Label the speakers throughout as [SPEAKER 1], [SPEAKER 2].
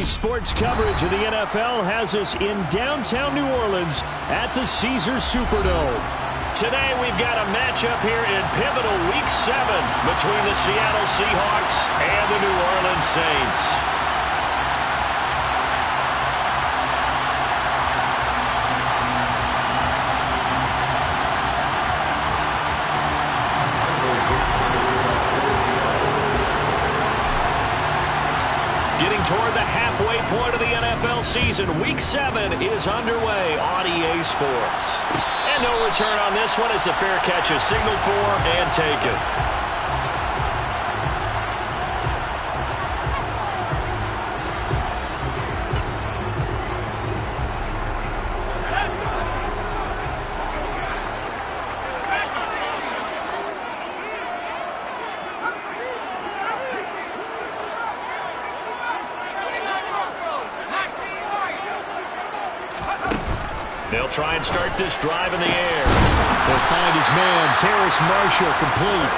[SPEAKER 1] Sports coverage of the NFL has us in downtown New Orleans at the Caesars Superdome. Today we've got a matchup here in pivotal Week 7 between the Seattle Seahawks and the New Orleans Saints. Toward the halfway point of the NFL season, Week 7 is underway on EA Sports. And no return on this one as the fair catch is signaled for and taken. They'll try and start this drive in the air. They'll find his man, Terrace Marshall, complete.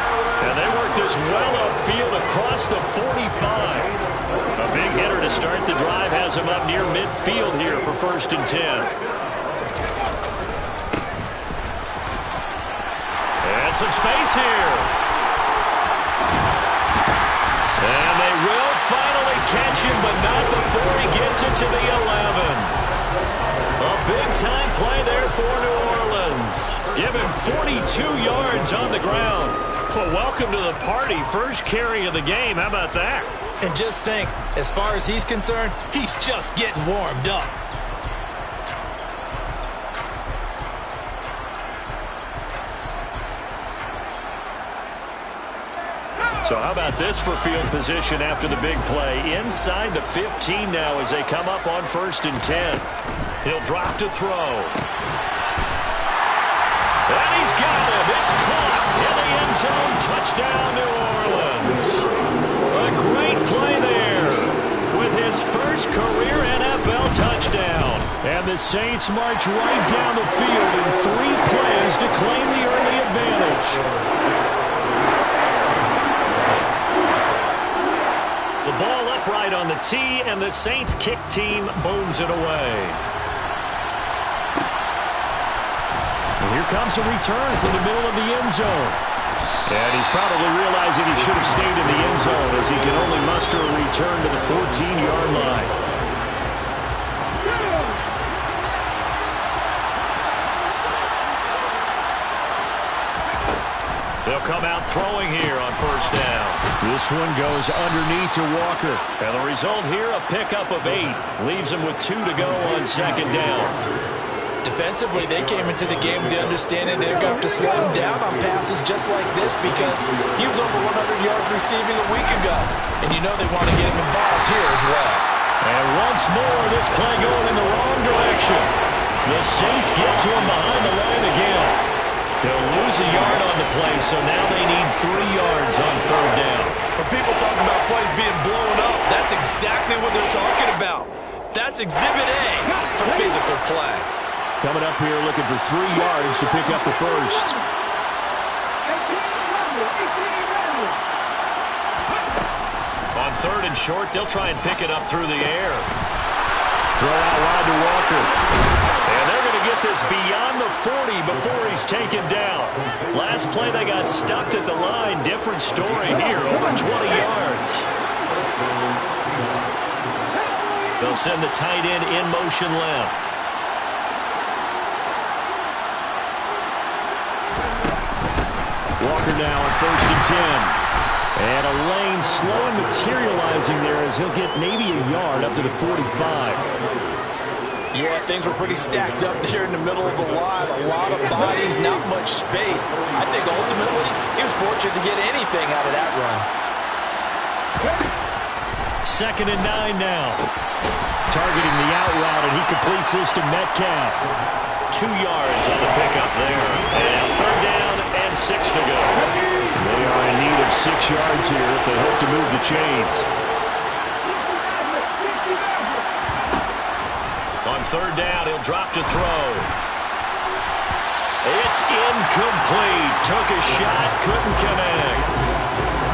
[SPEAKER 1] And they work this well upfield across the 45. A big hitter to start the drive has him up near midfield here for 1st and 10. And some space here. And they will finally catch him, but not before he gets it to the 11. A big-time play there for New Orleans. Give him 42 yards on the ground. Well, welcome to the party. First carry of the game. How about that?
[SPEAKER 2] And just think, as far as he's concerned, he's just getting warmed up.
[SPEAKER 1] So how about this for field position after the big play? Inside the 15 now as they come up on 1st and 10. He'll drop to throw. And he's got it. It's caught in the end zone. Touchdown, New Orleans. A great play there with his first career NFL touchdown. And the Saints march right down the field in 3 plays to claim the early advantage. The ball upright on the tee, and the Saints kick team bones it away. And here comes a return from the middle of the end zone. And he's probably realizing he should have stayed in the end zone as he can only muster a return to the 14-yard line. They'll come out throwing here on 1st down. This one goes underneath to Walker. And the result here, a pickup of 8. Leaves him with 2 to go on 2nd down.
[SPEAKER 2] Defensively, they came into the game with the understanding they're going to have to slow him down on passes just like this because he was over 100 yards receiving a week ago. And you know they want to get him involved here as well.
[SPEAKER 1] And once more, this play going in the wrong direction. The Saints get to him behind the line again. They'll lose a yard on the play, so now they need 3 yards on 3rd down.
[SPEAKER 2] When people talk about plays being blown up, that's exactly what they're talking about. That's Exhibit A for physical play.
[SPEAKER 1] Coming up here looking for 3 yards to pick up the first. On 3rd and short, they'll try and pick it up through the air. Throw out wide to Walker. And they're going to get this beyond the 40 before he's taken down. Last play they got stuffed at the line. Different story here, over 20 yards. They'll send the tight end in motion left. Walker now on 1st and 10. And a lane slow and materializing there as he'll get maybe a yard up to the 45.
[SPEAKER 2] Yeah, things were pretty stacked up there in the middle of the line. A lot of bodies, not much space. I think ultimately he was fortunate to get anything out of that run.
[SPEAKER 1] 2nd and 9 now. Targeting the out route, and he completes this to Metcalf. 2 yards on the pickup there. And 3rd down and 6 to go. They are in need of 6 yards here if they hope to move the chains. On 3rd down, he'll drop to throw. It's incomplete. Took a shot, couldn't connect.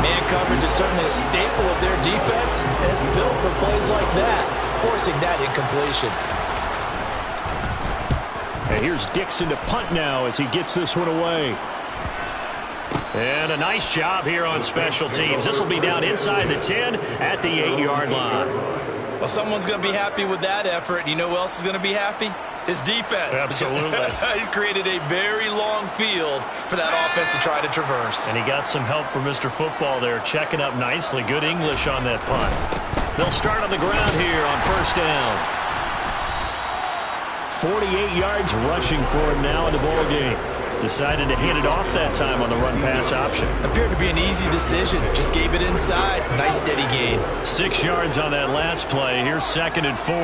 [SPEAKER 2] Man coverage is certainly a staple of their defense, and it's built for plays like that, forcing that incompletion.
[SPEAKER 1] And here's Dixon to punt now as he gets this one away. And a nice job here on special teams. This will be down inside the 10 at the 8-yard line.
[SPEAKER 2] Well, someone's going to be happy with that effort. You know who else is going to be happy? His defense.
[SPEAKER 1] Absolutely.
[SPEAKER 2] He's created a very long field for that offense to try to traverse.
[SPEAKER 1] And he got some help from Mr. Football there, checking up nicely. Good English on that punt. They'll start on the ground here on first down. 48 yards rushing for him now in the ball game. Decided to hand it off that time on the run-pass option.
[SPEAKER 2] Appeared to be an easy decision. Just gave it inside. Nice steady gain.
[SPEAKER 1] 6 yards on that last play. Here's 2nd and 4.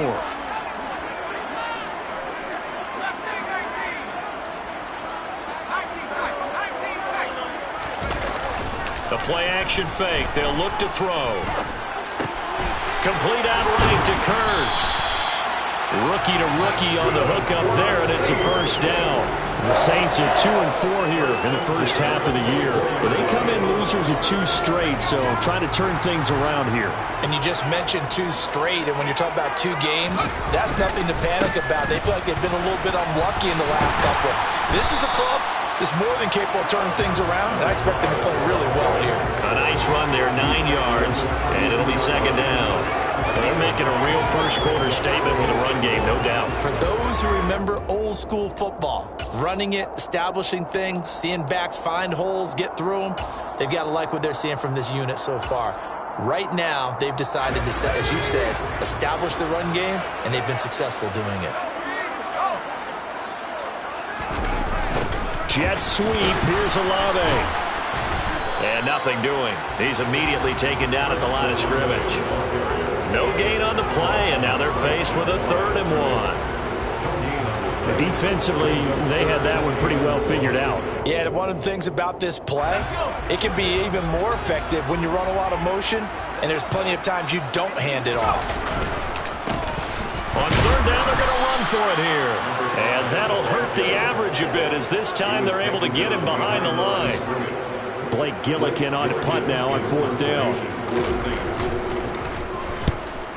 [SPEAKER 1] The play-action fake. They'll look to throw. Complete out right to Kurtz. Rookie to rookie on the hook up there, and it's a first down. The Saints are 2-4 here in the first half of the year. But they come in losers of 2 straight, so trying to turn things around here.
[SPEAKER 2] And you just mentioned 2 straight, and when you're talking about 2 games, that's nothing to panic about. They feel like they've been a little bit unlucky in the last couple. This is a club that's more than capable of turning things around, and I expect them to play really well here.
[SPEAKER 1] A nice run there, 9 yards, and it'll be 2nd down. They're making a real first-quarter statement with a run game, no doubt.
[SPEAKER 2] For those who remember old-school football, running it, establishing things, seeing backs find holes, get through them, they've got to like what they're seeing from this unit so far. Right now, they've decided to, as you said, establish the run game, and they've been successful doing it.
[SPEAKER 1] Jet sweep. Here's Olave. And nothing doing. He's immediately taken down at the line of scrimmage. No gain on the play, and now they're faced with a 3rd and 1. Defensively, they had that one pretty well figured out.
[SPEAKER 2] Yeah, and one of the things about this play, it can be even more effective when you run a lot of motion, and there's plenty of times you don't hand it off.
[SPEAKER 1] On 3rd down, they're going to run for it here. And that'll hurt the average a bit, as this time they're able to get him behind the line. Blake Gillikin on punt now on 4th down.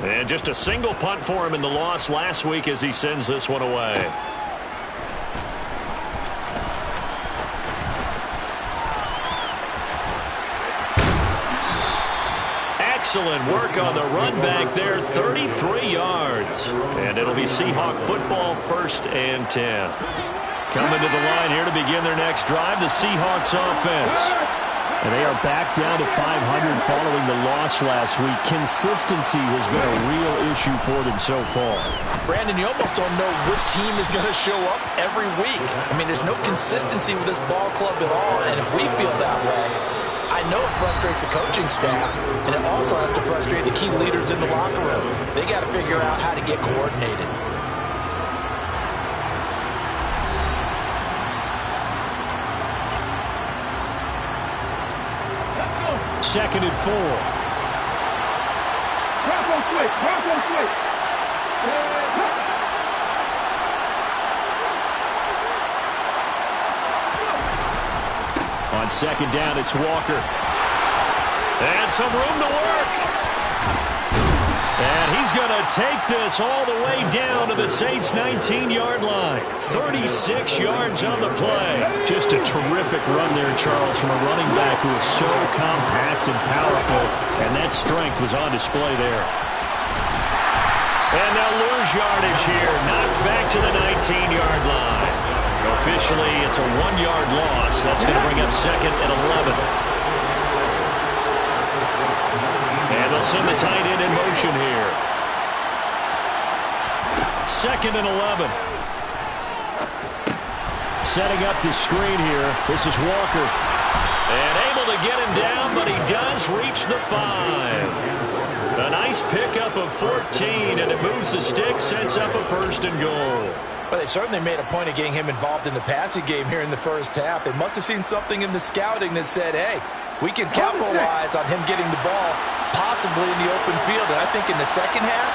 [SPEAKER 1] And just a single punt for him in the loss last week as he sends this one away. Excellent work on the run back there, 33 yards. And it'll be Seahawk football, 1st and 10. Coming to the line here to begin their next drive, the Seahawks offense. And they are back down to 500 following the loss last week. Consistency has been a real issue for them so far.
[SPEAKER 2] Brandon, you almost don't know what team is going to show up every week. I mean, there's no consistency with this ball club at all, and if we feel that way, I know it frustrates the coaching staff, and it also has to frustrate the key leaders in the locker room. They got to figure out how to get coordinated.
[SPEAKER 1] Second and 4. On 2nd down, it's Walker. And some room to work. And he's going to take this all the way down to the Saints' 19-yard line. 36 yards on the play. Just a terrific run there, Charles, from a running back who is so compact and powerful. And that strength was on display there. And they'll lose yardage here. Knocked back to the 19-yard line. Officially, it's a 1-yard loss. That's going to bring up 2nd and 11. And they'll send the tight end in motion here. 2nd and 11. Setting up the screen here. This is Walker. And able to get him down, but he does reach the 5. A nice pickup of 14, and it moves the stick, sets up a 1st and goal.
[SPEAKER 2] But they certainly made a point of getting him involved in the passing game here in the first half. They must have seen something in the scouting that said, hey, we can capitalize on him getting the ball possibly in the open field. And I think in the second half,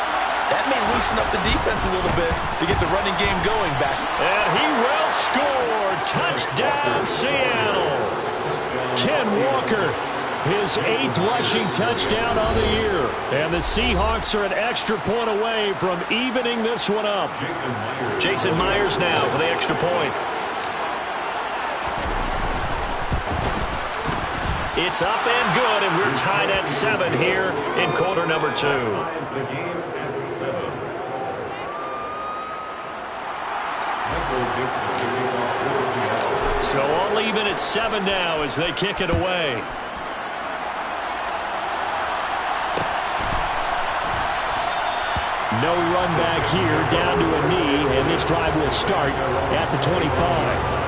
[SPEAKER 2] that may loosen up the defense a little bit to get the running game going back.
[SPEAKER 1] And he will score. Touchdown, Seattle. Ken Walker His 8th rushing touchdown on the year. And the Seahawks are an extra point away from evening this one up. Jason Myers now for the extra point. It's up and good, and we're tied at 7 here in quarter number 2. So all even at 7 now as they kick it away. No run back here, down to a knee, and this drive will start at the 25.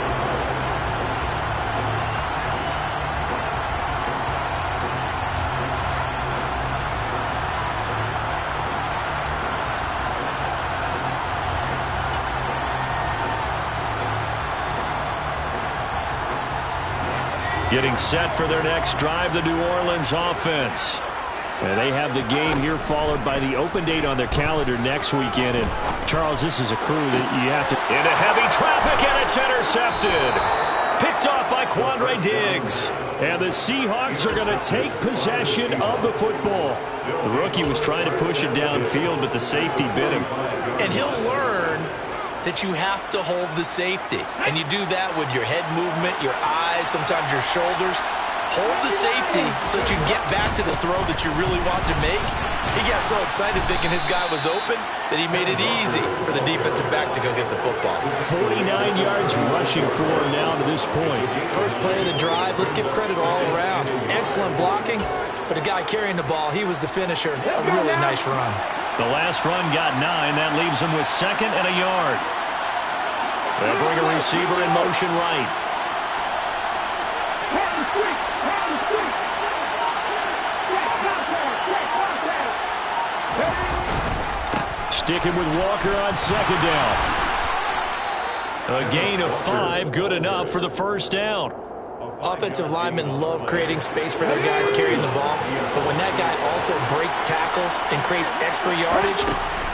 [SPEAKER 1] Getting set for their next drive, the New Orleans offense. And they have the game here followed by the open date on their calendar next weekend. And, Charles, this is a crew that you have to... Into heavy traffic, and it's intercepted. Picked off by Quandre Diggs. And the Seahawks are going to take possession of the football. The rookie was trying to push it downfield, but the safety bit him.
[SPEAKER 2] And he'll learn that you have to hold the safety. And you do that with your head movement, your eyes, sometimes your shoulders. Hold the safety so that you can get back to the throw that you really want to make. He got so excited thinking his guy was open that he made it easy for the defensive back to go get the football.
[SPEAKER 1] 49 yards rushing for him now to this point.
[SPEAKER 2] First play of the drive, let's give credit all around. Excellent blocking, but the guy carrying the ball, he was the finisher. A really nice run.
[SPEAKER 1] The last run got 9. That leaves him with 2nd and a yard. They'll bring a receiver in motion right. Sticking with Walker on 2nd down. A gain of 5, good enough for the first down.
[SPEAKER 2] Offensive linemen love creating space for their guys carrying the ball, but when that guy also breaks tackles and creates extra yardage,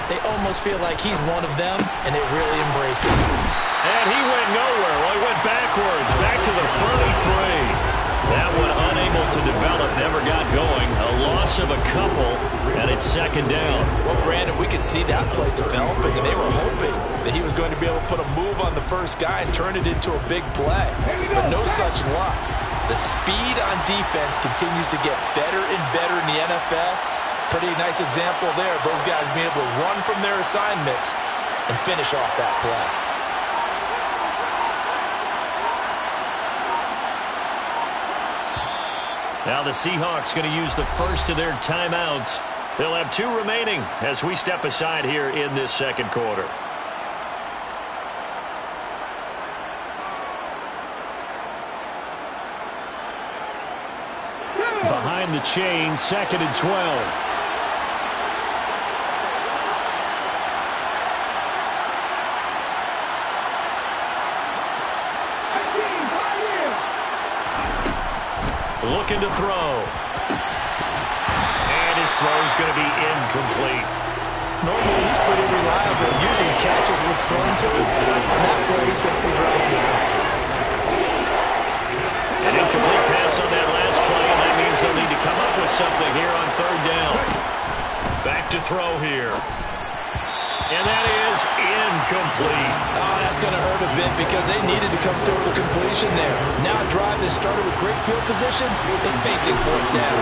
[SPEAKER 2] they almost feel like he's one of them, and they really embrace it.
[SPEAKER 1] And he went nowhere. Well, he went backwards, back to the 33. That one unable to develop, never got going. A loss of a couple, and it's 2nd down.
[SPEAKER 2] Well, Brandon, we could see that play developing, and they were hoping that he was going to be able to put a move on the first guy and turn it into a big play. But no such luck. The speed on defense continues to get better and better in the NFL. Pretty nice example there of those guys being able to run from their assignments and finish off that play.
[SPEAKER 1] Now the Seahawks going to use the first of their timeouts. They'll have 2 remaining as we step aside here in this 2nd quarter. Behind the chain, 2nd and 12. Looking to throw. And his throw is going to be incomplete.
[SPEAKER 2] Normally, he's pretty reliable. Usually he catches what's thrown to him. On that play, he simply dropped it.
[SPEAKER 1] An incomplete pass on that last play, and that means they'll need to come up with something here on 3rd down. Back to throw here. And that is incomplete.
[SPEAKER 2] Oh, that's going to hurt a bit because they needed to come through with a completion there. Now a drive that started with great field position is facing 4th down.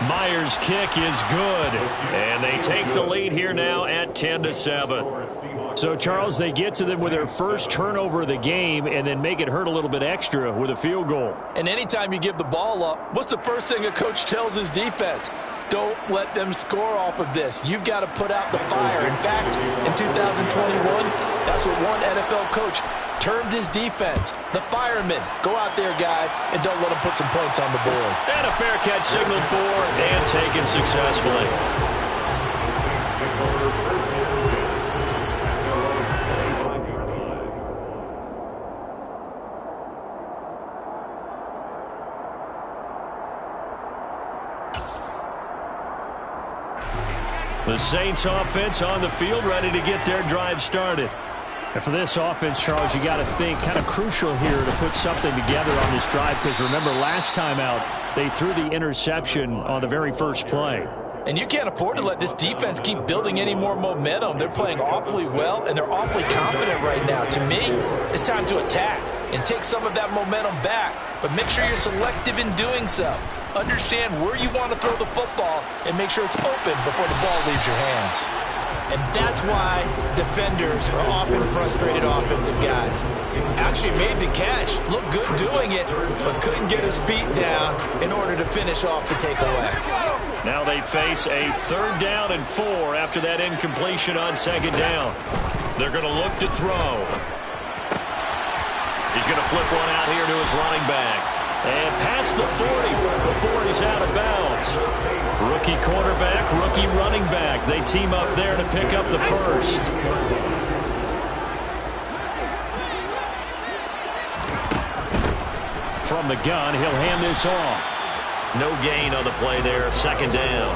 [SPEAKER 1] Myers' kick is good. And they take the lead here now at 10-7. So, Charles, they get to them with their first turnover of the game and then make it hurt a little bit extra with a field goal.
[SPEAKER 2] And anytime you give the ball up, what's the first thing a coach tells his defense? Don't let them score off of this. You've got to put out the fire. In fact, in 2021, that's what one NFL coach termed his defense. The firemen. Go out there, guys, and don't let them put some points on the board.
[SPEAKER 1] And a fair catch signaled for and taken successfully. The Saints offense on the field ready to get their drive started. And for this offense, Charles, you got to think kind of crucial here to put something together on this drive, because remember last time out they threw the interception on the very first play.
[SPEAKER 2] And you can't afford to let this defense keep building any more momentum. They're playing awfully well, and they're awfully confident right now. To me, it's time to attack and take some of that momentum back. But make sure you're selective in doing so. Understand where you want to throw the football and make sure it's open before the ball leaves your hands.
[SPEAKER 3] And that's why defenders are often frustrated offensive guys. Actually made the catch, looked good doing it, but couldn't get his feet down in order to finish off the takeaway.
[SPEAKER 1] Now they face a 3rd down and 4 after that incompletion on 2nd down. They're going to look to throw. He's going to flip one out here to his running back. And past the 40 before he's out of bounds. Rookie quarterback, rookie running back. They team up there to pick up the first. From the gun, he'll hand this off. No gain on the play there, 2nd down.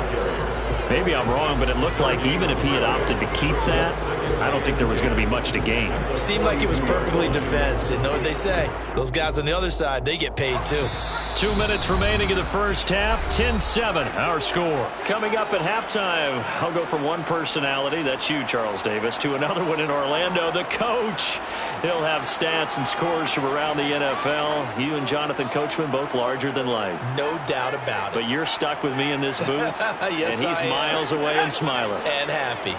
[SPEAKER 1] Maybe I'm wrong, but it looked like even if he had opted to keep that, I don't think there was going to be much to gain.
[SPEAKER 3] It seemed like it was perfectly defense. And know what they say? Those guys on the other side, they get paid too.
[SPEAKER 1] 2 minutes remaining in the first half. 10-7, our score. Coming up at halftime, I'll go from one personality, that's you, Charles Davis, to another one in Orlando, the coach. He'll have stats and scores from around the NFL. You and Jonathan Coachman, both larger than life.
[SPEAKER 3] No doubt about it.
[SPEAKER 1] But you're stuck with me in this booth,
[SPEAKER 3] yes,
[SPEAKER 1] and he's miles away and smiling.
[SPEAKER 3] And happy.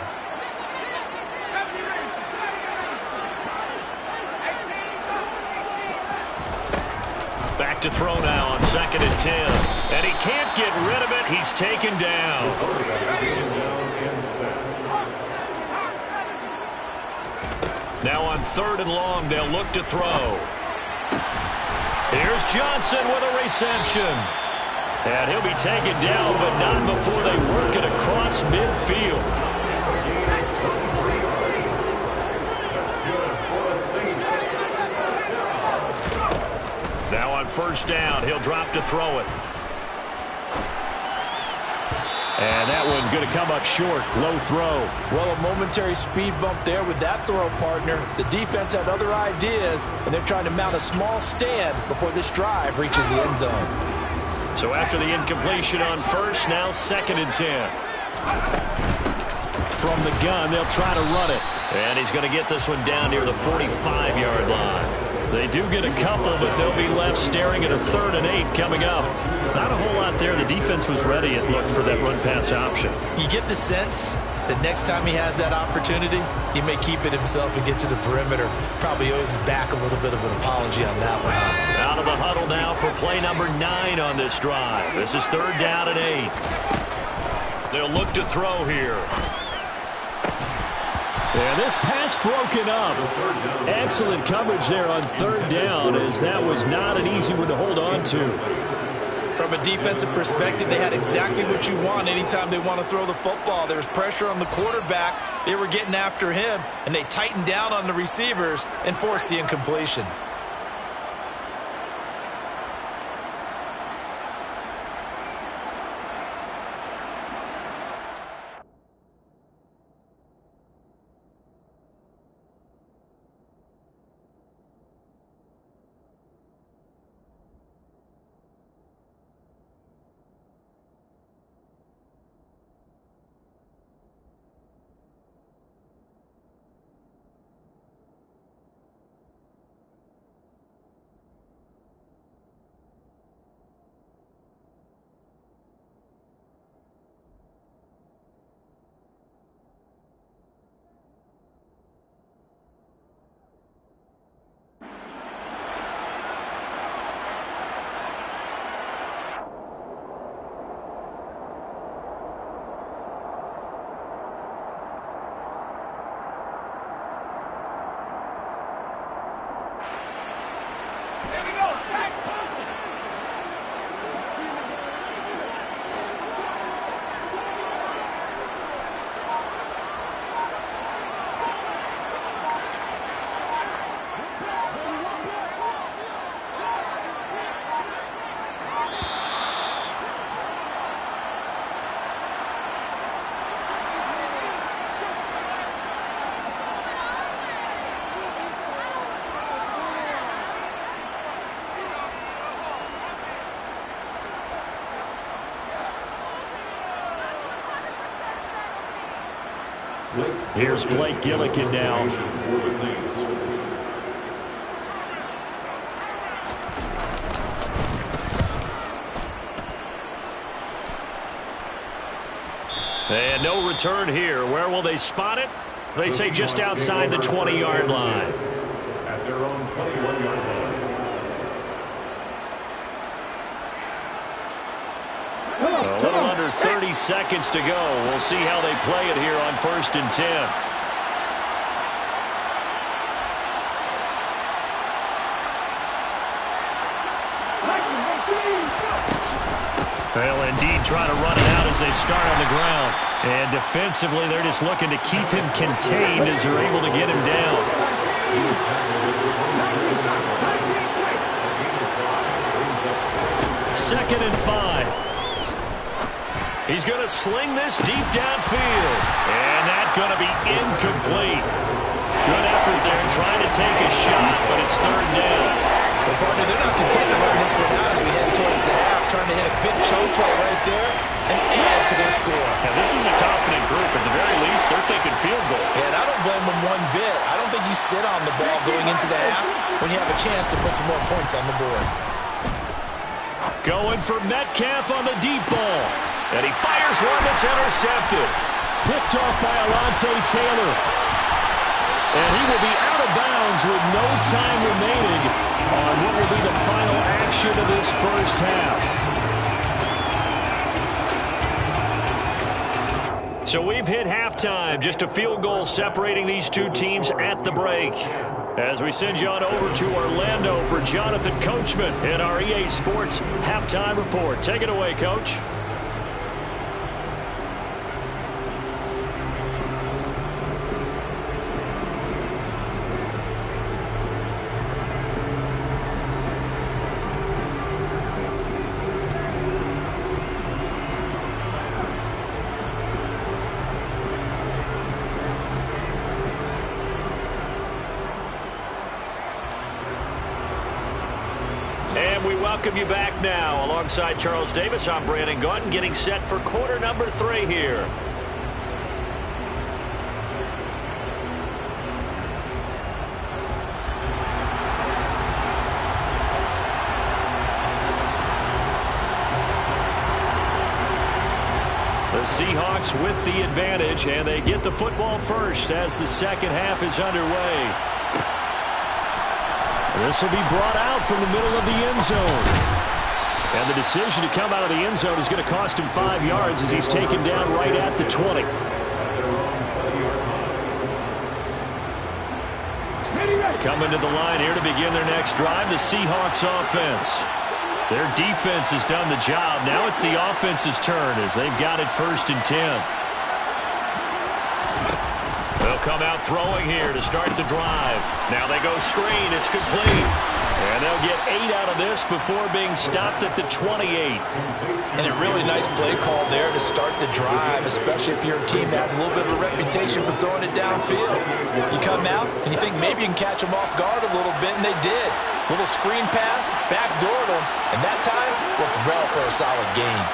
[SPEAKER 1] Back to throw now on 2nd and 10. And he can't get rid of it. He's taken down. Now on 3rd and long, they'll look to throw. Here's Johnson with a reception. And he'll be taken down, but not before they work it across midfield. Now on 1st down, he'll drop to throw it. And that one's going to come up short. Low throw.
[SPEAKER 2] Well, a momentary speed bump there with that throw, partner. The defense had other ideas, and they're trying to mount a small stand before this drive reaches the end zone.
[SPEAKER 1] So after the incompletion on 1st, now 2nd and 10. From the gun, they'll try to run it. And he's going to get this one down near the 45-yard line. They do get a couple, but they'll be left staring at a 3rd and 8 coming up. Not a whole lot there. The defense was ready, it looked, for that run-pass option.
[SPEAKER 3] You get the sense that next time he has that opportunity, he may keep it himself and get to the perimeter. Probably owes his back a little bit of an apology on that one.
[SPEAKER 1] Out of the huddle now for play number 9 on this drive. This is 3rd down and 8. They'll look to throw here. And this pass broken up. Excellent coverage there on 3rd down, as that was not an easy one to hold on to.
[SPEAKER 3] From a defensive perspective, they had exactly what you want anytime they want to throw the football. There was pressure on the quarterback. They were getting after him, and they tightened down on the receivers and forced the incompletion.
[SPEAKER 1] Here's Blake Gillikin now. And no return here. Where will they spot it? They say just outside the 20-yard line.
[SPEAKER 4] At their own 21-yard line.
[SPEAKER 1] A little under 30 seconds to go. We'll see how they play it here on 1st and 10. They'll indeed try to run it out as they start on the ground. And defensively, they're just looking to keep him contained as they're able to get him down. 2nd and 5. He's going to sling this deep downfield. And that's going to be incomplete. Good effort there trying to take a shot, but it's 3rd down.
[SPEAKER 3] Well, partner, they're not content to run this one out as we head towards the half, trying to hit a big chunk play right there and add to their score.
[SPEAKER 1] Now, this is a confident group. At the very least, they're thinking field goal.
[SPEAKER 3] Yeah, and I don't blame them one bit. I don't think you sit on the ball going into the half when you have a chance to put some more points on the board.
[SPEAKER 1] Going for Metcalf on the deep ball. And he fires one that's intercepted. Picked off by Alontae Taylor. And he will be out of bounds with no time remaining on what will be the final action of this first half. So we've hit halftime. Just a field goal separating these two teams at the break. As we send you on over to Orlando for Jonathan Coachman in our EA Sports Halftime Report. Take it away, Coach. Welcome you back now. Alongside Charles Davis, I'm Brandon Gaudin, getting set for quarter number 3 here. The Seahawks with the advantage, and they get the football first as the second half is underway. This will be brought out from the middle of the end zone. And the decision to come out of the end zone is going to cost him 5 yards as he's taken down right at the 20. Coming to the line here to begin their next drive, the Seahawks offense. Their defense has done the job. Now it's the offense's turn as they've got it 1st and 10. They'll come out throwing here to start the drive. Now they go screen. It's complete. And they'll get 8 out of this before being stopped at the 28.
[SPEAKER 3] And a really nice play call there to start the drive, especially if your team has a little bit of a reputation for throwing it downfield. You come out and you think maybe you can catch them off guard a little bit, and they did. Little screen pass, backdoored them, and that time worked well for a solid gain.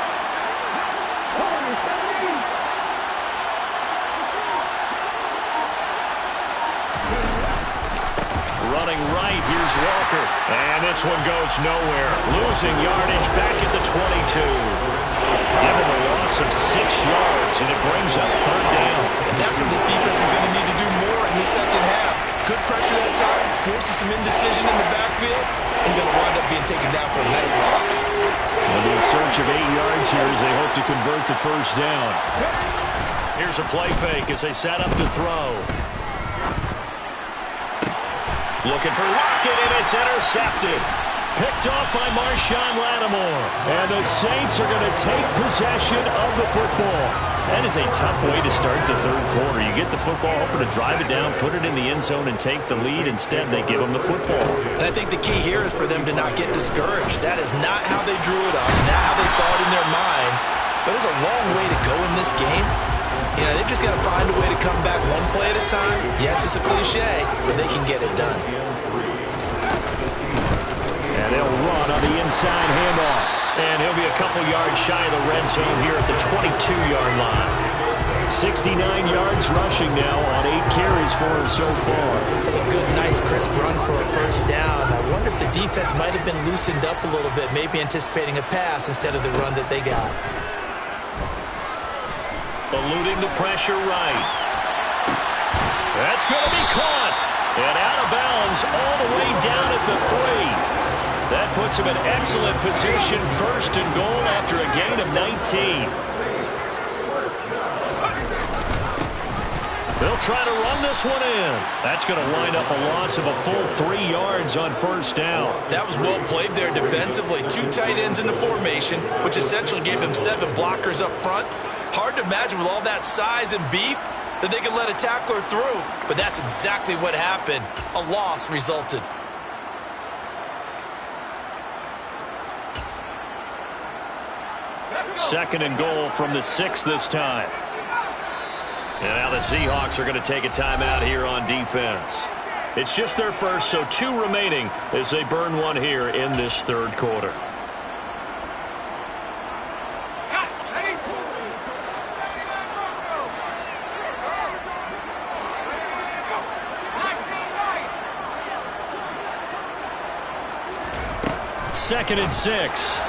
[SPEAKER 1] Running right, here's Walker. And this one goes nowhere. Losing yardage back at the 22. Given a loss of 6 yards, and it brings up 3rd down.
[SPEAKER 3] And that's what this defense is going to need to do more in the second half. Good pressure that time, forces some indecision in the backfield. He's going to wind up being taken down for a nice loss.
[SPEAKER 1] They'll be in search of 8 yards here as they hope to convert the 1st down. Here's a play fake as they set up to throw. Looking for Lockett, and it's intercepted. Picked off by Marshawn Lattimore. And the Saints are going to take possession of the football. That is a tough way to start the 3rd quarter. You get the football, hoping to drive it down, put it in the end zone, and take the lead. Instead, they give them the football.
[SPEAKER 3] And I think the key here is for them to not get discouraged. That is not how they drew it up, not how they saw it in their minds. But there's a long way to go in this game. You know, they've just got to find a way to come back one play at a time. Yes, it's a cliche, but they can get it done.
[SPEAKER 1] And they'll run on the inside handoff. And he'll be a couple yards shy of the red zone here at the 22-yard line. 69 yards rushing now on 8 carries for him so far.
[SPEAKER 2] That's a good, nice, crisp run for a first down. I wonder if the defense might have been loosened up a little bit, maybe anticipating a pass instead of the run that they got.
[SPEAKER 1] Eluding the pressure right. That's going to be caught. And out of bounds all the way down at the 3. That puts him in excellent position, first and goal after a gain of 19. They'll try to run this one in. That's going to wind up a loss of a full 3 yards on first down.
[SPEAKER 3] That was well played there defensively. 2 tight ends in the formation, which essentially gave them 7 blockers up front. Hard to imagine with all that size and beef that they could let a tackler through. But that's exactly what happened. A loss resulted.
[SPEAKER 1] Second and goal from the 6 this time. And now the Seahawks are going to take a timeout here on defense. It's just their first, so 2 remaining as they burn one here in this third quarter. Second and 6.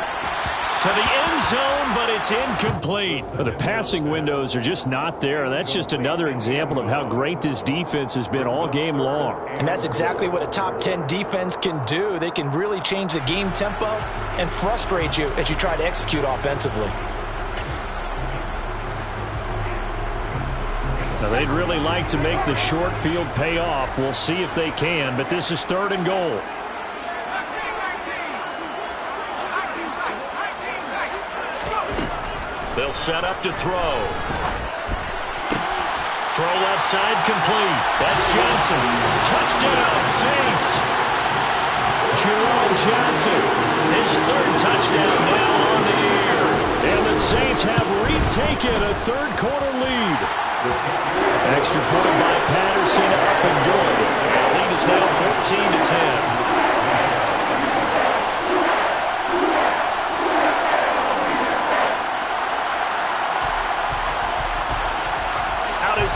[SPEAKER 1] To the end zone, but it's incomplete. The passing windows are just not there, and that's just another example of how great this defense has been all game long.
[SPEAKER 2] And that's exactly what a top 10 defense can do. They can really change the game tempo and frustrate you as you try to execute offensively.
[SPEAKER 1] Now, they'd really like to make the short field pay off. We'll see if they can, but this is third and goal. They'll set up to throw. Throw left side complete. That's Johnson. Touchdown, Saints. Jerome Johnson. His 3rd touchdown now on the year. And the Saints have retaken a third quarter lead. Extra point by Patterson, up and good. And the lead is now 14-10.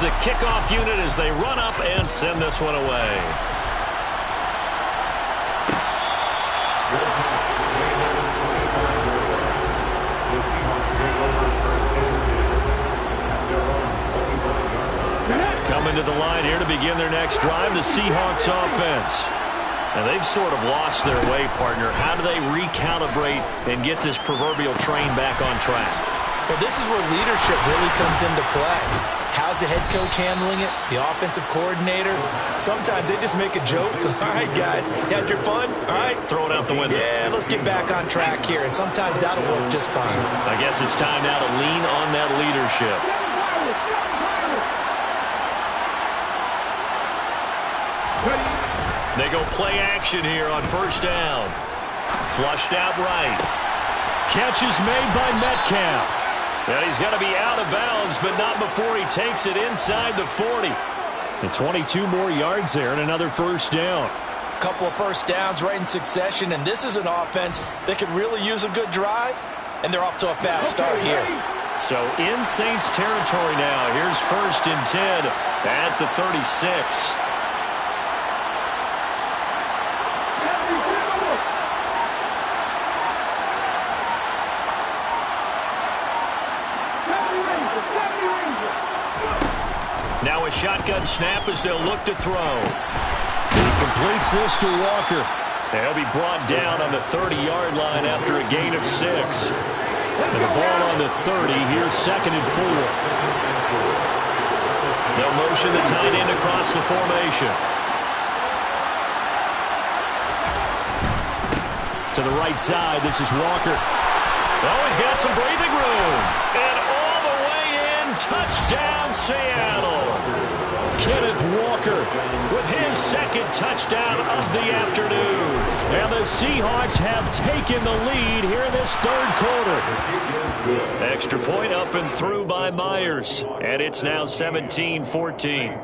[SPEAKER 1] The kickoff unit as they run up and send this one away. Coming to the line here to begin their next drive, the Seahawks offense. And they've sort of lost their way, partner. How do they recalibrate and get this proverbial train back on track?
[SPEAKER 2] Well, this is where leadership really comes into play. How's the head coach handling it? The offensive coordinator? Sometimes they just make a joke. All right, guys, you had your fun? All right.
[SPEAKER 1] Throw it out the window.
[SPEAKER 2] Yeah, let's get back on track here. And sometimes that'll work just fine.
[SPEAKER 1] I guess it's time now to lean on that leadership. They go play action here on first down. Flushed out right. Catch is made by Metcalf. And he's got to be out of bounds, but not before he takes it inside the 40. And 22 more yards there and another first down.
[SPEAKER 2] A couple of first downs right in succession, and this is an offense that could really use a good drive, and they're off to a fast start here.
[SPEAKER 1] So in Saints territory now. Here's first and 10 at the 36. Now a shotgun snap as they'll look to throw. He completes this to Walker. They'll be brought down on the 30-yard line after a gain of 6. And the ball on the 30. Here's second and 4. They'll motion the tight end across the formation. To the right side, this is Walker. Oh, he's got some breathing room. And all the way in, touchdown Seattle. Kenneth Walker with his second touchdown of the afternoon. And the Seahawks have taken the lead here in this third quarter. Extra point up and through by Myers. And it's now 17-14.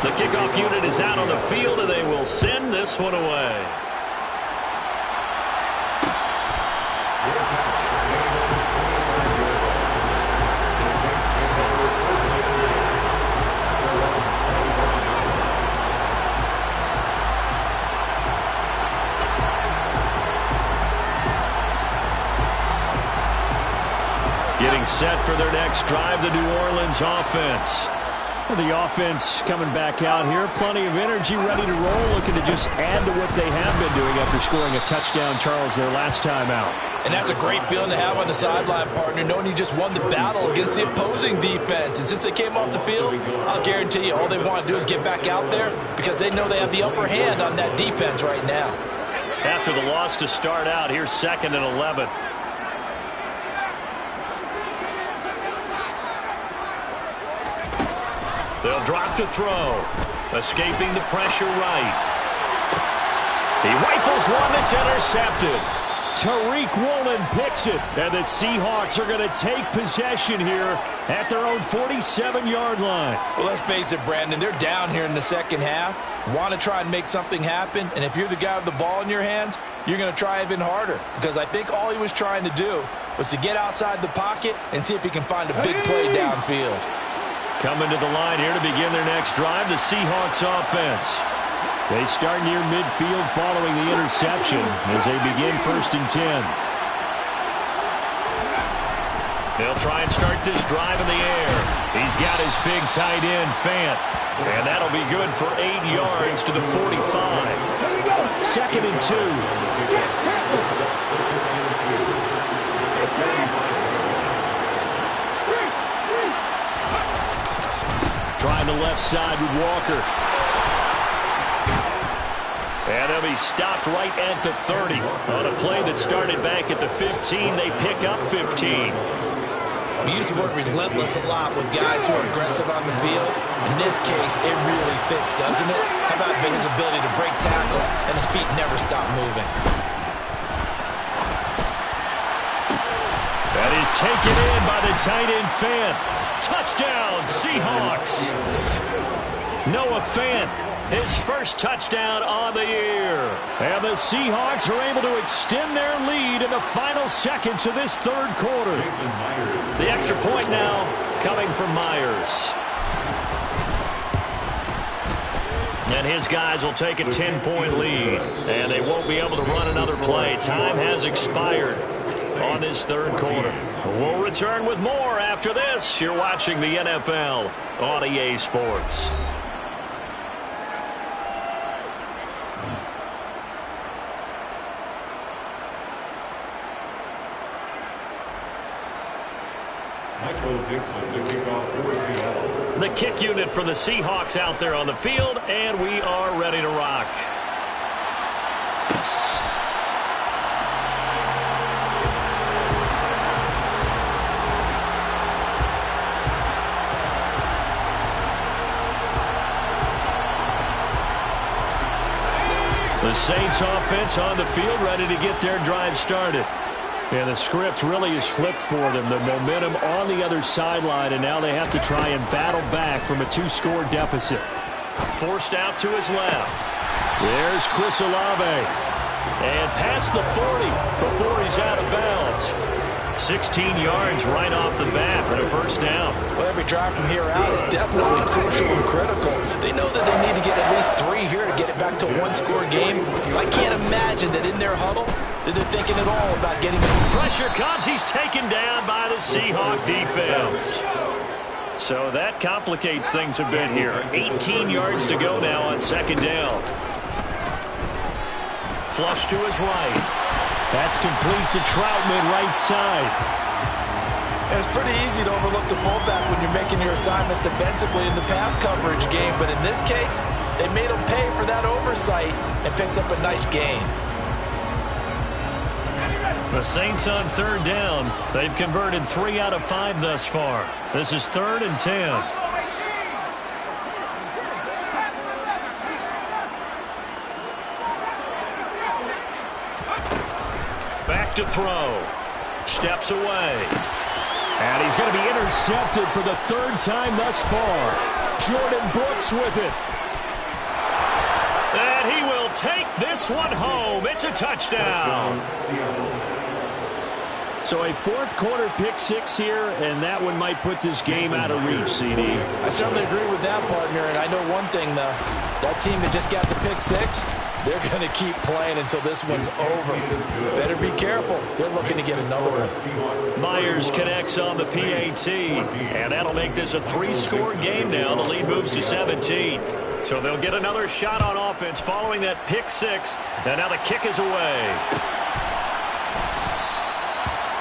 [SPEAKER 1] The kickoff unit is out on the field, and they will send this one away. Getting set for their next drive, the New Orleans offense.
[SPEAKER 5] The offense coming back out here. Plenty of energy, ready to roll, looking to just add to what they have been doing after scoring a touchdown, Charles, their last time out.
[SPEAKER 2] And that's a great feeling to have on the sideline, partner, knowing you just won the battle against the opposing defense. And since they came off the field, I'll guarantee you all they want to do is get back out there because they know they have the upper hand on that defense right now.
[SPEAKER 1] After the loss to start out, here's 2nd and 11. They'll drop to throw. Escaping the pressure right. He rifles one that's intercepted.
[SPEAKER 5] Tariq Woolen picks it. And the Seahawks are going to take possession here at their own 47-yard line.
[SPEAKER 2] Well, let's face it, Brandon. They're down here in the second half. Want to try and make something happen. And if you're the guy with the ball in your hands, you're going to try even harder. Because I think all he was trying to do was to get outside the pocket and see if he can find a big play downfield.
[SPEAKER 1] Coming to the line here to begin their next drive, the Seahawks offense. They start near midfield following the interception as they begin 1st and 10. They'll try and start this drive in the air. He's got his big tight end, Fant. And that'll be good for 8 yards to the 45.
[SPEAKER 5] 2nd and 2.
[SPEAKER 1] Trying the left side with Walker. And they'll be stopped right at the 30. On a play that started back at the 15, they pick up 15.
[SPEAKER 2] We use the word relentless a lot with guys who are aggressive on the field. In this case, it really fits, doesn't it? How about his ability to break tackles and his feet never stop moving?
[SPEAKER 1] That is taken in by the tight end Fant. Touchdown, Seahawks. Noah Fant, his first touchdown on the year.
[SPEAKER 5] And the Seahawks are able to extend their lead in the final seconds of this 3rd quarter.
[SPEAKER 1] The extra point now coming from Myers. And his guys will take a 10-point lead. And they won't be able to run another play. Time has expired on this 3rd quarter. We'll return with more after this. You're watching the NFL on EA Sports.
[SPEAKER 4] Michael Dixon to kick off for Seattle.
[SPEAKER 1] The kick unit for the Seahawks out there on the field, and we are ready to rock. The Saints offense on the field ready to get their drive started. And the script really is flipped for them. The momentum on the other sideline, and now they have to try and battle back from a 2-score deficit. Forced out to his left. There's Chris Olave. And past the 40 before he's out of bounds. 16 yards right off the bat for the first down.
[SPEAKER 2] Well, every drive from here out is definitely crucial and critical. They know that they need to get at least 3 here to get it back to a 1-score game. I can't imagine that in their huddle that they're thinking at all about getting it.
[SPEAKER 1] Pressure comes. He's taken down by the Seahawk defense. So that complicates things a bit here. 18 yards to go now on 2nd down. Flush to his right.
[SPEAKER 5] That's complete to Troutman, right side.
[SPEAKER 2] It's pretty easy to overlook the fullback when you're making your assignments defensively in the pass coverage game. But in this case, they made him pay for that oversight and picks up a nice gain.
[SPEAKER 1] The Saints on 3rd down. They've converted 3 out of 5 thus far. This is 3rd and 10. Back to throw. Steps away.
[SPEAKER 5] And he's going to be intercepted for the 3rd time thus far. Jordan Brooks with it.
[SPEAKER 1] And he will take this one home. It's a touchdown.
[SPEAKER 5] So a 4th quarter pick 6 here, and that one might put this game out of reach, CD.
[SPEAKER 2] I certainly agree with that, partner. And I know one thing, though. That team that just got the pick 6, They're going to keep playing until this one's over. Better be careful. They're looking to get another one.
[SPEAKER 1] Myers connects on the PAT, and that'll make this a 3-score game now. The lead moves to 17. So they'll get another shot on offense following that pick 6, and now the kick is away.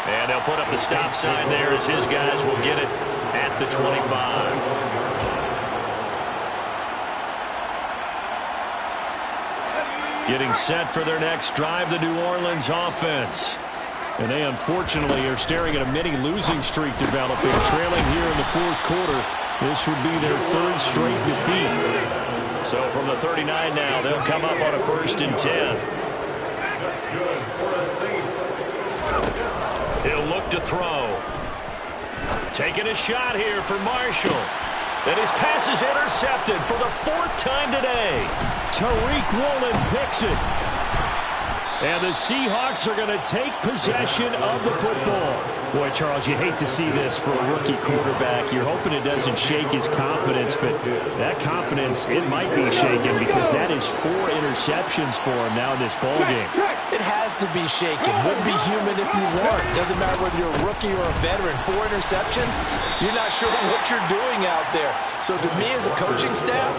[SPEAKER 1] And they'll put up the stop sign there as his guys will get it at the 25. Getting set for their next drive, the New Orleans offense. And they unfortunately are staring at a mini losing streak developing, trailing here in the 4th quarter. This would be their 3rd straight defeat. So from the 39 now, they'll come up on a 1st and 10.
[SPEAKER 4] That's good for the Saints.
[SPEAKER 1] He'll look to throw. Taking a shot here for Marshall. And his pass is intercepted for the 4th time today. Tariq Woolen picks it. And the Seahawks are going to take possession of the football. Boy, Charles, you hate to see this for a rookie quarterback. You're hoping it doesn't shake his confidence, but that confidence, it might be shaken because that is 4 interceptions for him now in this ballgame.
[SPEAKER 2] It has to be shaken. Wouldn't be human if you weren't. Doesn't matter whether you're a rookie or a veteran. 4 interceptions, you're not sure what you're doing out there. So to me as a coaching staff,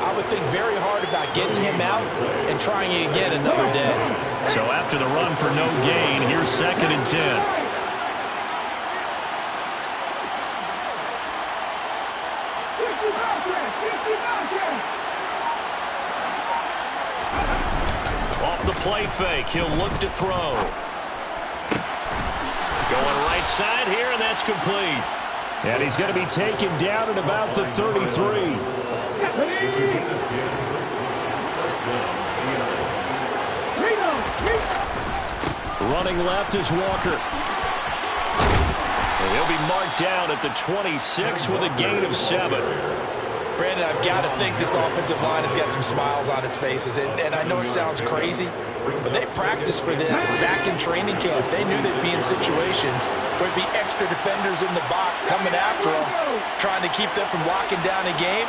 [SPEAKER 2] I would think very hard about getting him out and trying it again another day.
[SPEAKER 1] So after the run for no gain, here's 2nd and 10. Off the play fake, he'll look to throw. Going right side here, and that's complete.
[SPEAKER 5] And he's going to be taken down at about the 33.
[SPEAKER 1] Running left is Walker. And he'll be marked down at the 26 with a gain of 7.
[SPEAKER 2] Brandon, I've got to think this offensive line has got some smiles on its faces. And I know it sounds crazy, but they practiced for this back in training camp. They knew they'd be in situations where it'd be extra defenders in the box coming after them, trying to keep them from locking down a game.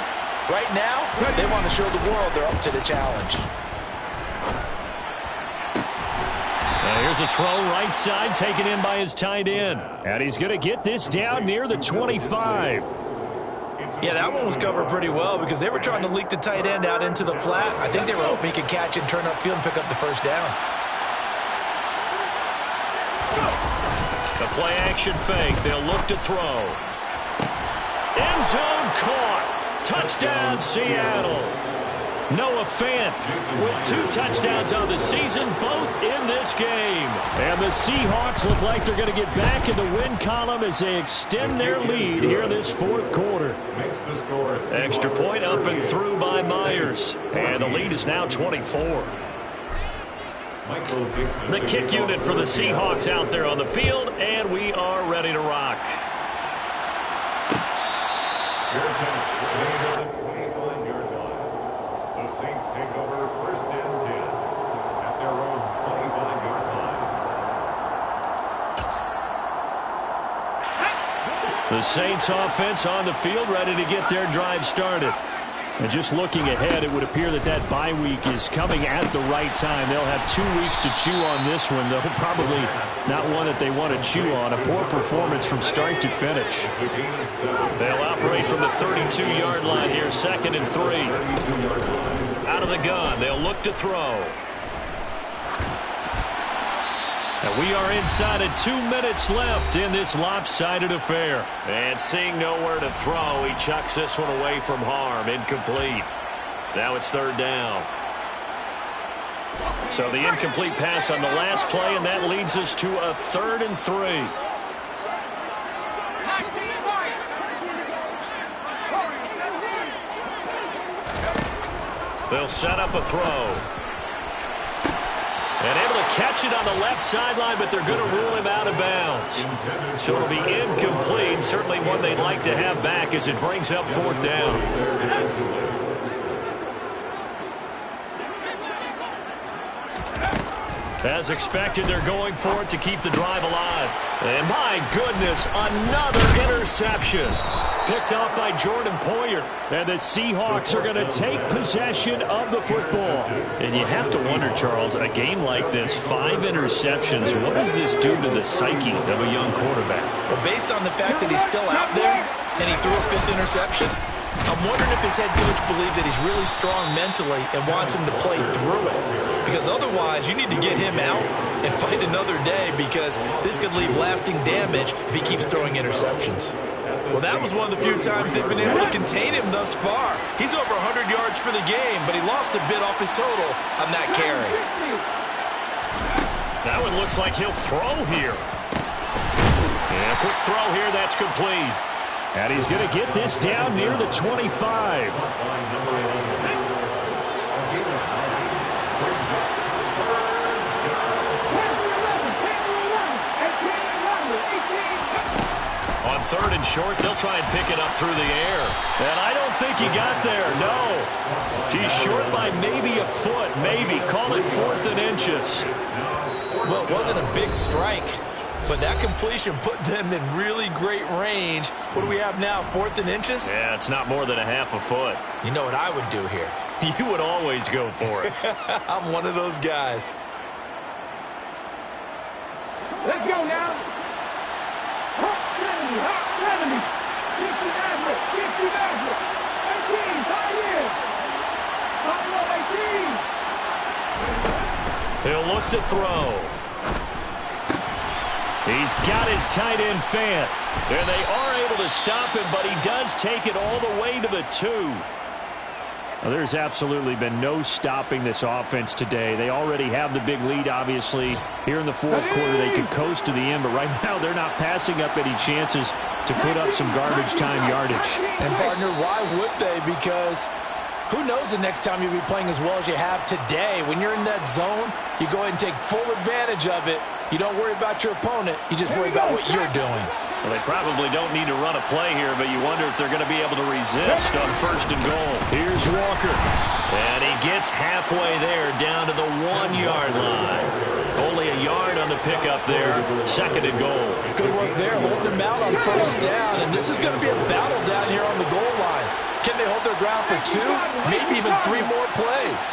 [SPEAKER 2] Right now, they want to show the world they're up to the challenge.
[SPEAKER 1] Here's a throw right side taken in by his tight end.
[SPEAKER 5] And he's going to get this down near the 25.
[SPEAKER 2] Yeah, that one was covered pretty well because they were trying to leak the tight end out into the flat. I think they were hoping he could catch it and turn upfield and pick up the 1st down.
[SPEAKER 1] The play action fake. They'll look to throw. End zone caught. Touchdown, Seattle. Noah Fant with 2 touchdowns on the season, both in this game.
[SPEAKER 5] And the Seahawks look like they're going to get back in the win column as they extend their lead here in this 4th quarter.
[SPEAKER 1] Extra point up and through by Myers. And the lead is now 24. The kick unit for the Seahawks out there on the field, and we are ready to rock.
[SPEAKER 4] The Saints take over 1st and 10 at their own 25-yard line.
[SPEAKER 1] The Saints offense on the field ready to get their drive started.
[SPEAKER 5] And just looking ahead, it would appear that that bye week is coming at the right time. They'll have 2 weeks to chew on this one, though probably not one that they want to chew on. A poor performance from start to finish.
[SPEAKER 1] They'll operate from the 32-yard line here, 2nd and 3. Out of the gun, they'll look to throw. And we are inside of 2 minutes left in this lopsided affair. And seeing nowhere to throw, he chucks this one away from harm. Incomplete. Now it's 3rd down. So the incomplete pass on the last play, and that leads us to a 3rd and 3. They'll set up a throw. And able to catch it on the left sideline, but they're going to rule him out of bounds. So it'll be incomplete. Certainly one they'd like to have back as it brings up 4th down.
[SPEAKER 5] As expected, they're going for it to keep the drive alive. And my goodness, another interception. Picked off by Jordan Poyer. And the Seahawks are going to take possession of the football. And you have to wonder, Charles, a game like this, 5 interceptions, what does this do to the psyche of a young quarterback?
[SPEAKER 3] Well, based on the fact that he's still out there and he threw a 5th interception, I'm wondering if his head coach believes that he's really strong mentally and wants him to play through it. Because otherwise, you need to get him out and fight another day, because this could leave lasting damage if he keeps throwing interceptions. Well, that was one of the few times they've been able to contain him thus far. He's over 100 yards for the game, but he lost a bit off his total on that carry.
[SPEAKER 5] That one looks like he'll throw here. And a quick throw here, that's complete. And he's going to get this down near the 25. On 3rd and short, they'll try and pick it up through the air. And I don't think he got there, no. He's short by maybe a foot, maybe. Call it 4th and inches.
[SPEAKER 3] Well, it wasn't a big strike, but that completion put them in really great range. What do we have now, 4th and inches?
[SPEAKER 5] Yeah, it's not more than a half a foot.
[SPEAKER 3] You know what I would do here?
[SPEAKER 5] You would always go for it.
[SPEAKER 3] I'm one of those guys.
[SPEAKER 6] Let's go now. 70, 70, 50 average, 50 average, 18, tight end. 18.
[SPEAKER 5] He'll look to throw. He's got his tight end Fant. And they are able to stop him, but he does take it all the way to the 2. Well, there's absolutely been no stopping this offense today. They already have the big lead, obviously. Here in the 4th quarter, they could coast to the end, but right now they're not passing up any chances to put up some garbage time yardage.
[SPEAKER 3] And, partner, why would they? Because who knows the next time you'll be playing as well as you have today. When you're in that zone, you go ahead and take full advantage of it. You don't worry about your opponent. You just worry about what you're doing.
[SPEAKER 5] Well, they probably don't need to run a play here, but you wonder if they're going to be able to resist on 1st and goal. Here's Walker. And he gets halfway there, down to the 1-yard line. Only a yard on the pickup there. 2nd and goal.
[SPEAKER 3] Good work there, holding them out on 1st down. And this is going to be a battle down here on the goal line. Can they hold their ground for 2? Maybe even 3 more plays.